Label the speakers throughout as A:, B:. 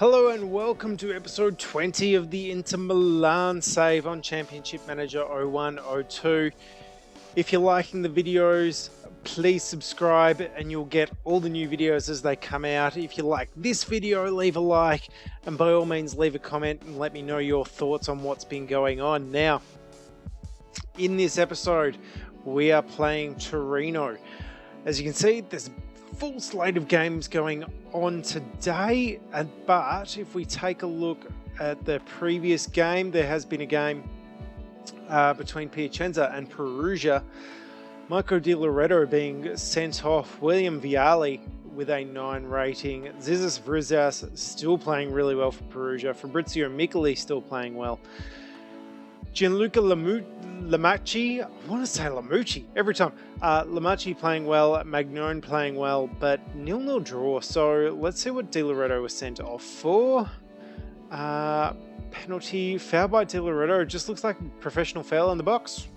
A: Hello and welcome to episode 20 of the Inter Milan save on Championship Manager 0102. If you're liking the videos, please subscribe and you'll get all the new videos as they come out. If you like this video, leave a like and by all means leave a comment and let me know your thoughts on what's been going on. Now, in this episode, we are playing Torino. As you can see, there's a full slate of games going on today, but if we take a look at the previous game, there has been a game between Piacenza and Perugia. Marco Di Loretto being sent off, William Vialli with a 9 rating, Zizas Vrizas still playing really well for Perugia, Fabrizio Micheli still playing well, Gianluca Lamacci, I want to say Lamucci every time. Lamacci playing well, Magnone playing well, but 0-0 draw. So let's see what Di Loretto was sent off for. Penalty, foul by Di Loretto. Just looks like a professional foul in the box.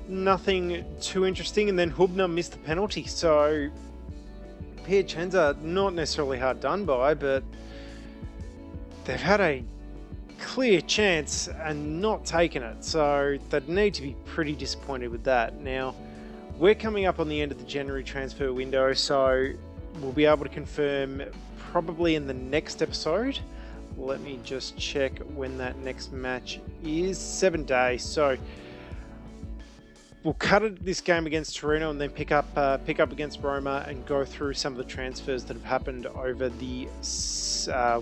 A: Nothing too interesting. And then Hubner missed the penalty. So Piacenza, not necessarily hard done by, but they've had a clear chance and not taken it, so they'd need to be pretty disappointed with that. Now, we're coming up on the end of the January transfer window, so we'll be able to confirm probably in the next episode. Let me just check when that next match is. 7 days, so we'll cut this game against Torino and then pick up against Roma and go through some of the transfers that have happened over the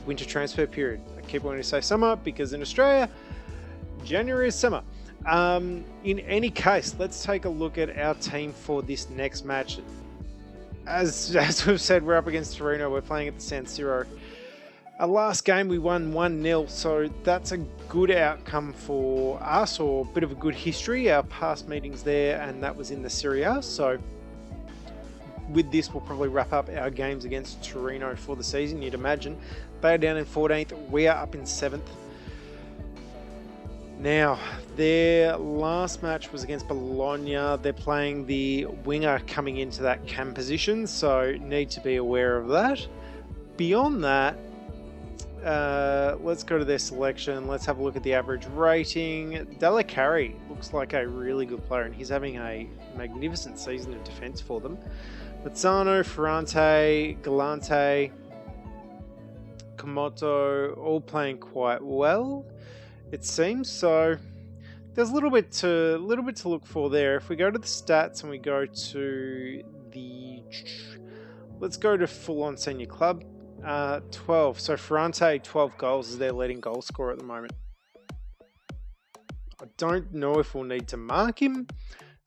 A: winter transfer period. I keep wanting to say summer because in Australia, January is summer. In any case, let's take a look at our team for this next match. As we've said, we're up against Torino. We're playing at the San Siro. Our last game, we won 1-0, so that's a good outcome for us, or a bit of a good history. Our past meetings there, and that was in the Serie A. So with this, we'll probably wrap up our games against Torino for the season, you'd imagine. They are down in 14th. We are up in 7th. Now, their last match was against Bologna. They're playing the winger coming into that cam position, so need to be aware of that. Beyond that, let's go to their selection. Let's have a look at the average rating. Della Carri looks like a really good player, and he's having a magnificent season of defense for them. Mazzano, Ferrante, Galante, Komoto, all playing quite well, it seems. So there's a little bit to look for there. If we go to the stats and we go to the, let's go to full on senior club. 12. So Ferrante, 12 goals is their leading goal scorer at the moment. I don't know if we'll need to mark him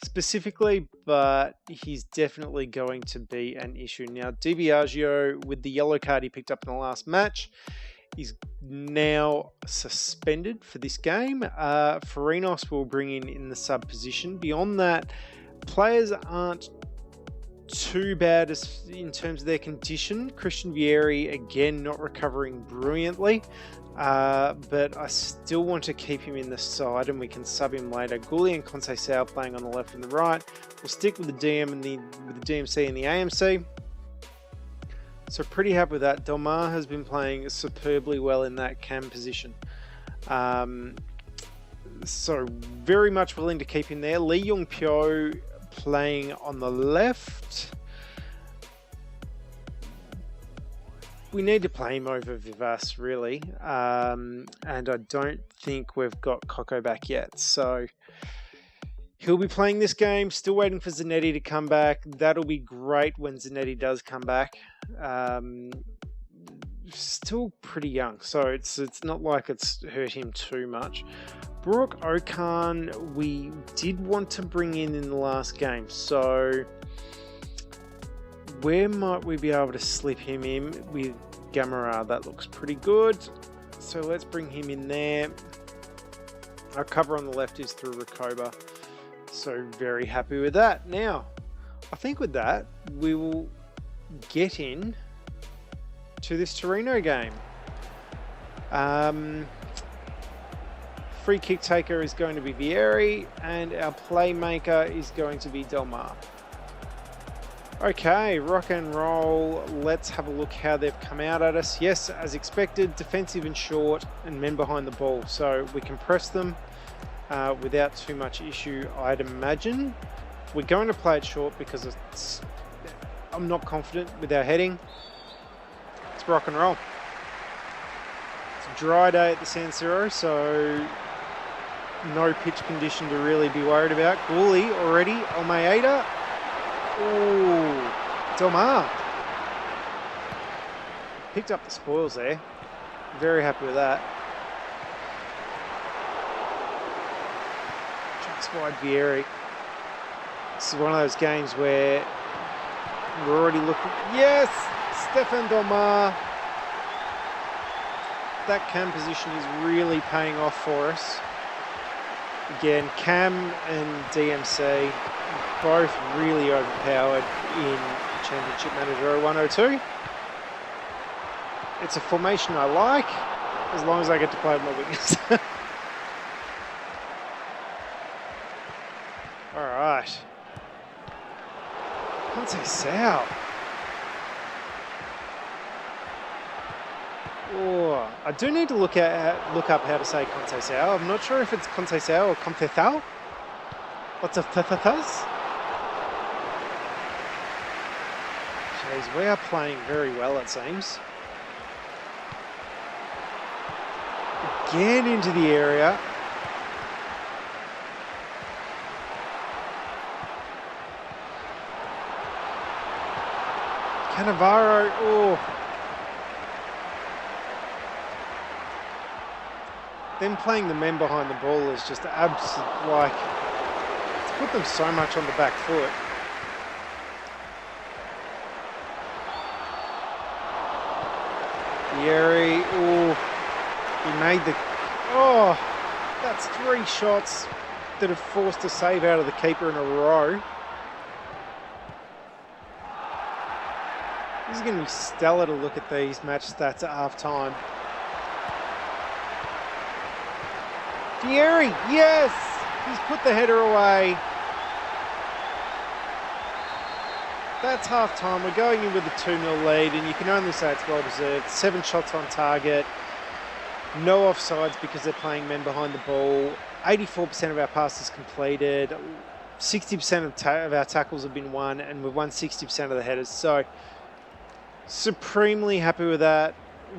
A: specifically, but he's definitely going to be an issue. Now, Di Biagio, with the yellow card he picked up in the last match, is now suspended for this game. Farinos will bring in the sub position. Beyond that, players aren't too bad in terms of their condition. Christian Vieri, again, not recovering brilliantly, but I still want to keep him in the side and we can sub him later. Gulli and Conceição playing on the left and the right. We'll stick with the DM and with the DMC and the AMC. So pretty happy with that. Delmar has been playing superbly well in that cam position. So very much willing to keep him there. Lee Yong Pyo playing on the left. We need to play him over Vivas, really. And I don't think we've got Coco back yet. So he'll be playing this game. Still waiting for Zanetti to come back. That'll be great when Zanetti does come back. Still pretty young, so it's not like it's hurt him too much. Brook Okan, we did want to bring in the last game, so where might we be able to slip him in with Gamera? That looks pretty good, so let's bring him in there. Our cover on the left is through Rakoba, so very happy with that. Now, I think with that, we will get in to this Torino game. Free kick taker is going to be Vieri, and our playmaker is going to be Delmar. Okay, rock and roll. Let's have a look how they've come out at us. Yes, as expected, defensive and short and men behind the ball. So we can press them without too much issue, I'd imagine. We're going to play it short because I'm not confident with our heading. It's rock and roll. It's a dry day at the San Siro, so no pitch condition to really be worried about. Gooley already, Almeida. Ooh, Delmar. Picked up the spoils there. Very happy with that. Just wide Vieri. This is one of those games where we're already looking. Yes! Stefan Delmar. That cam position is really paying off for us. Again, Cam and DMC both really overpowered in Championship Manager 102. It's a formation I like, as long as I get to play with my wingers. All right. Conte Sao. Oh, I do need to look up how to say Conte Sao. I'm not sure if it's Conte Sao or Conte Sao. Lots of th-th-ths. Jeez, we are playing very well, it seems. Again into the area. Cannavaro, oh. Them playing the men behind the ball is just absolute, like, it's put them so much on the back foot. Vieri, oh, he made the, oh, that's 3 shots that have forced a save out of the keeper in a row. This is going to be stellar to look at these match stats at half time. Vieri, yes! He's put the header away. That's half time. We're going in with a 2-0 lead, and you can only say it's well deserved. 7 shots on target. No offsides because they're playing men behind the ball. 84% of our passes completed. 60% of our tackles have been won, and we've won 60% of the headers. So, supremely happy with that.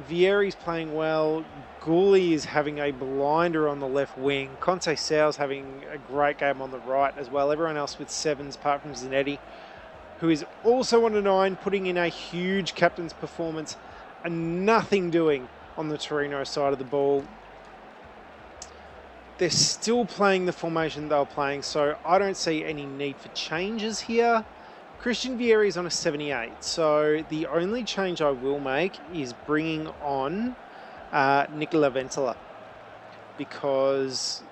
A: Vieri's playing well. Gooley is having a blinder on the left wing. Conte Sao's having a great game on the right as well. Everyone else with 7s apart from Zanetti, who is also on a 9, putting in a huge captain's performance and nothing doing on the Torino side of the ball. They're still playing the formation they were playing, so I don't see any need for changes here. Christian Vieri is on a 78, so the only change I will make is bringing on Nicola Ventola, because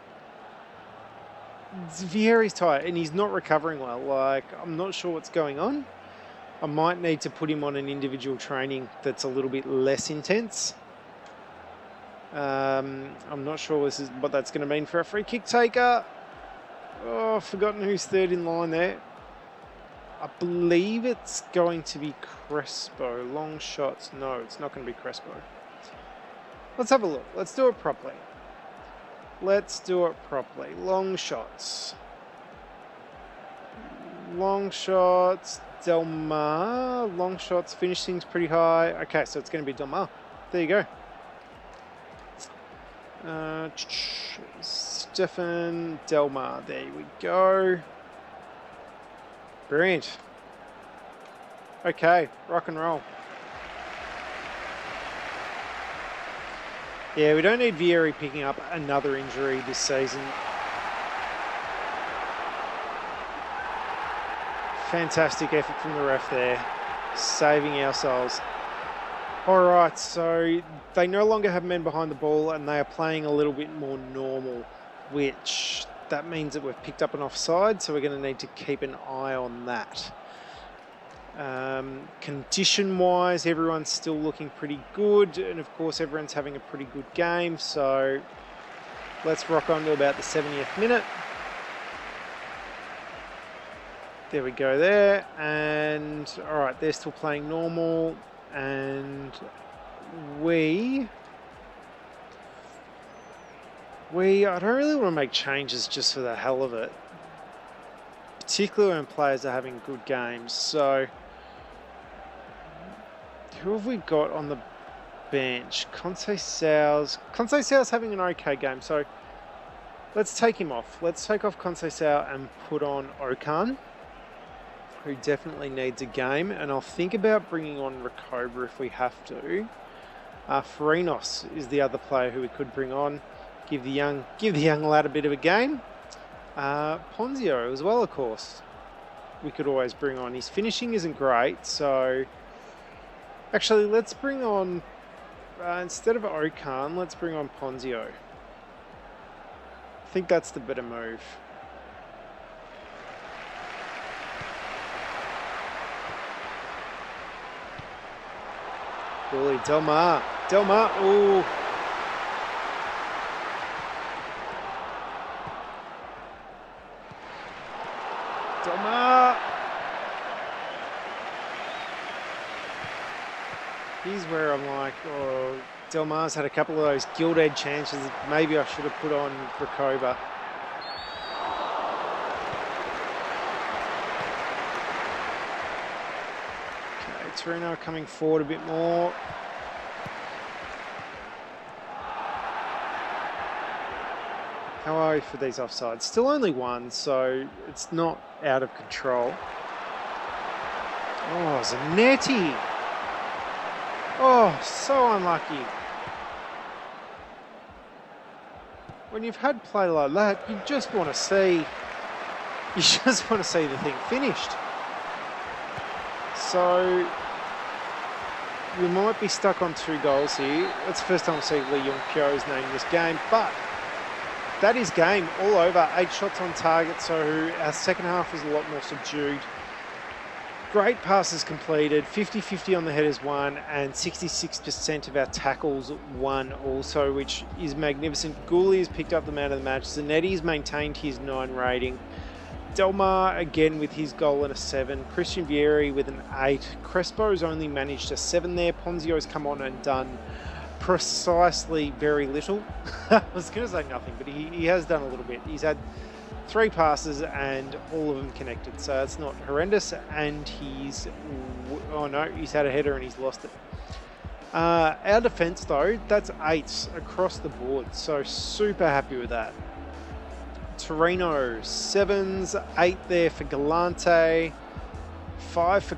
A: Vieri's tired and he's not recovering well. Like, I'm not sure what's going on. I might need to put him on an individual training that's a little bit less intense. I'm not sure what that's going to mean for a free kick taker. Oh, I've forgotten who's third in line there. I believe it's going to be Crespo. Long shots. No, it's not going to be Crespo. Let's have a look. Let's do it properly. Let's do it properly. Long shots. Long shots. Delmar. Long shots. Finishing's pretty high. Okay, so it's going to be Delmar. There you go. Stefan Delmar. There we go. Brilliant. Okay, rock and roll. Yeah, we don't need Vieri picking up another injury this season. Fantastic effort from the ref there, saving our souls. All right, so they no longer have men behind the ball and they are playing a little bit more normal, which that means that we've picked up an offside, so we're going to need to keep an eye on that. Condition-wise, everyone's still looking pretty good, and of course everyone's having a pretty good game, so let's rock on to about the 70th minute. There we go there. And all right, they're still playing normal. And I don't really want to make changes just for the hell of it. Particularly when players are having good games. So who have we got on the bench? Conceição's having an okay game, so let's take him off. Let's take off Conceição and put on Okan, who definitely needs a game, and I'll think about bringing on Recoba if we have to. Farinos is the other player who we could bring on. Give the young lad a bit of a game. Ponzio as well, of course. We could always bring on. His finishing isn't great, so actually let's bring on instead of Okan, let's bring on Ponzio. I think that's the better move. Goalie, Delmar, ooh. Delmar. Here's where I'm like, oh, Delmar's had a couple of those gilt-edged chances. Maybe I should have put on Recoba. Okay, Torino coming forward a bit more. How are we for these offsides? Still only one, so it's not out of control. Oh, Zanetti. Oh, so unlucky. When you've had play like that, you just want to see the thing finished. So we might be stuck on 2 goals here. It's the first time we see Lee Young Pyo's name in this game, but that is game all over. 8 shots on target, so our second half was a lot more subdued. Great passes completed, 50-50 on the headers won, and 66% of our tackles won also, which is magnificent. Gouli has picked up the man of the match. Zanetti's maintained his 9 rating. Delmar again with his goal and a 7. Christian Vieri with an 8. Crespo's only managed a 7 there. Ponzio's come on and done precisely very little. I was going to say nothing, but he has done a little bit. He's had 3 passes and all of them connected, so it's not horrendous. And he's had a header and he's lost it. Our defence though, that's 8s across the board, so super happy with that. Torino 7s, 8 there for Galante, 5 for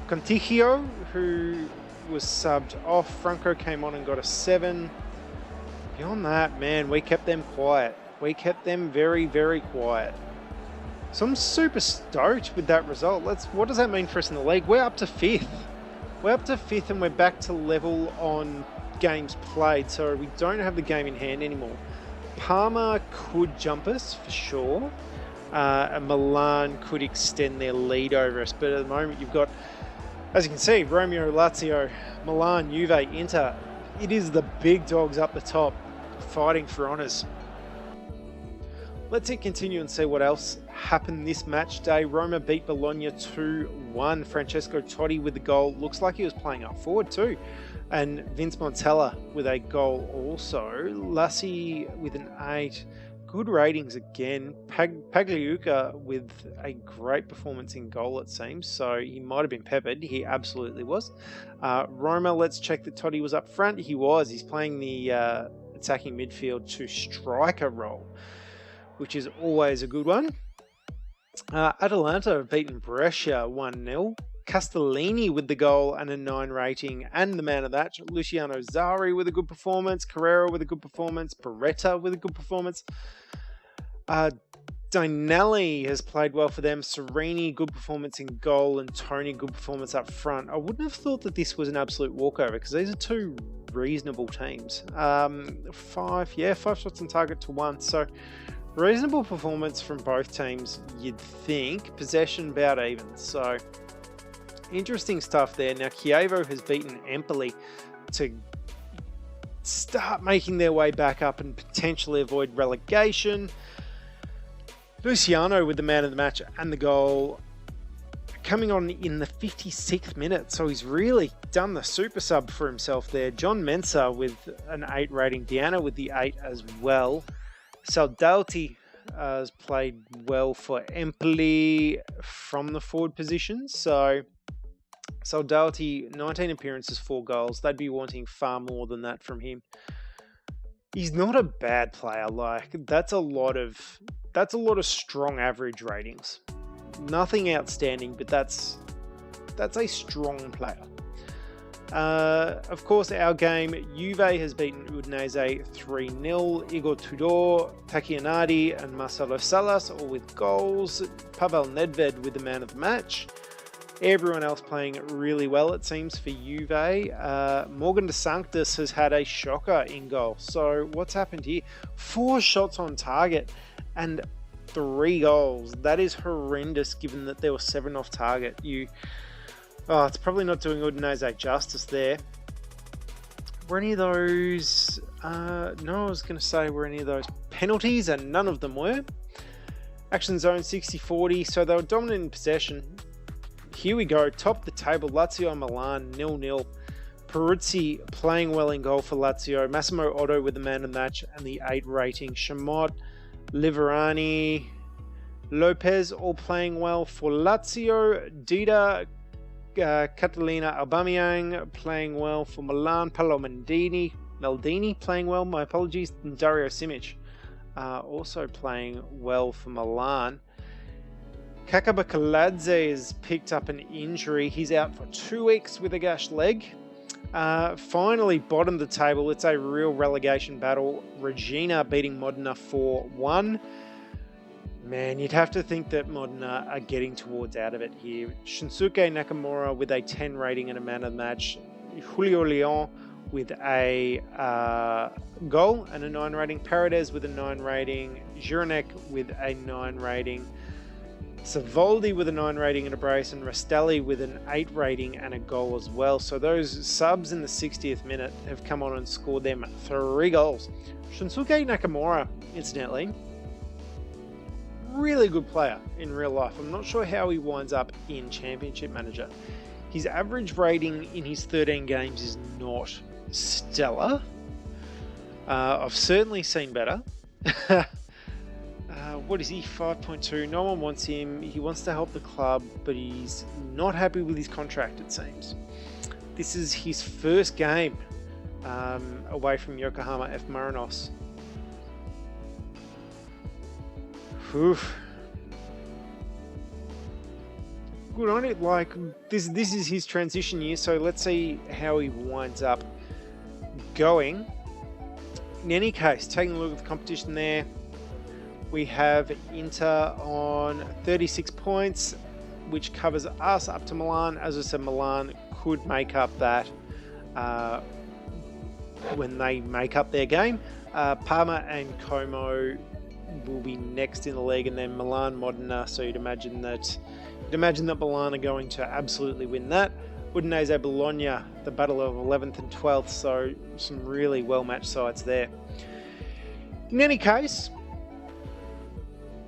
A: Contigio, who was subbed off. Franco came on and got a 7. Beyond that, man, we kept them quiet. We kept them very, very quiet. So I'm super stoked with that result. What does that mean for us in the league? We're up to 5th. We're up to 5th and we're back to level on games played. So we don't have the game in hand anymore. Parma could jump us for sure. And Milan could extend their lead over us. But at the moment you've got, as you can see, Romeo, Lazio, Milan, Juve, Inter. It is the big dogs up the top fighting for honours. Let's continue and see what else happened this match day. Roma beat Bologna 2-1. Francesco Totti with the goal. Looks like he was playing up forward too. And Vince Montella with a goal also. Lassi with an 8. Good ratings again. Pagliuca with a great performance in goal, it seems. So he might have been peppered. He absolutely was. Roma, let's check that Totti was up front. He was. He's playing the attacking midfield to striker role, which is always a good one. Atalanta have beaten Brescia 1-0. Castellini with the goal and a 9 rating, and the man of that, Luciano Zari with a good performance, Carrera with a good performance, Beretta with a good performance. Dinelli has played well for them, Serini, good performance in goal, and Tony, good performance up front. I wouldn't have thought that this was an absolute walkover, because these are 2 reasonable teams. 5 shots on target to 1, so reasonable performance from both teams, you'd think. Possession about even, so interesting stuff there. Now Chievo has beaten Empoli to start making their way back up and potentially avoid relegation. Luciano with the man of the match and the goal, coming on in the 56th minute, so he's really done the super sub for himself there. John Mensah with an 8 rating, Diana with the 8 as well. Saldalti has played well for Empoli from the forward position, so Saldalti, 19 appearances, 4 goals. They'd be wanting far more than that from him. He's not a bad player. Like, that's a lot of strong average ratings. Nothing outstanding, but that's a strong player. Of course, our game, Juve has beaten Udinese 3-0. Igor Tudor, Takianadi and Marcelo Salas all with goals. Pavel Nedved with the man of the match. Everyone else playing really well, it seems, for Juve. Morgan de Sanctis has had a shocker in goal. So what's happened here? 4 shots on target and 3 goals. That is horrendous, given that there were 7 off target. It's probably not doing Udinese justice there. Were any of those... no, I was going to say, were any of those penalties? And none of them were. Action zone 60-40, so they were dominant in possession. Here we go, top of the table, Lazio and Milan, 0-0. Peruzzi playing well in goal for Lazio. Massimo Otto with the man of the match and the 8 rating. Chamot, Liverani, Lopez all playing well for Lazio. Dida, Catalina Aubameyang playing well for Milan. Paolo Maldini playing well, my apologies. And Dario Simic also playing well for Milan. Kaka Bakaladze has picked up an injury. He's out for 2 weeks with a gashed leg. Finally, bottom of the table, it's a real relegation battle. Regina beating Modena 4-1. Man, you'd have to think that Modena are getting towards out of it here. Shinsuke Nakamura with a 10 rating and a man of the match. Julio Leon with a goal and a 9 rating. Paredes with a 9 rating. Juranek with a 9 rating. Savoldi with a 9 rating and a brace, and Rastelli with an 8 rating and a goal as well. So those subs in the 60th minute have come on and scored them 3 goals. Shinsuke Nakamura, incidentally, really good player in real life. I'm not sure how he winds up in Championship Manager. His average rating in his 13 games is not stellar. I've certainly seen better. What is he? 5.2. No one wants him. He wants to help the club, but he's not happy with his contract, it seems. This is his first game away from Yokohama F. Marinos. Oof. Good on it. Like, this is his transition year, so let's see how he winds up going. In any case, taking a look at the competition there, we have Inter on 36 points, which covers us up to Milan. As I said, Milan could make up that when they make up their game. Parma and Como will be next in the league, and then Milan, Modena. So you'd imagine that Milan are going to absolutely win that. Udinese, Bologna, the battle of 11th and 12th. So some really well-matched sides there. In any case,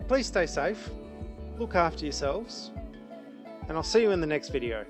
A: please stay safe, look after yourselves, and I'll see you in the next video.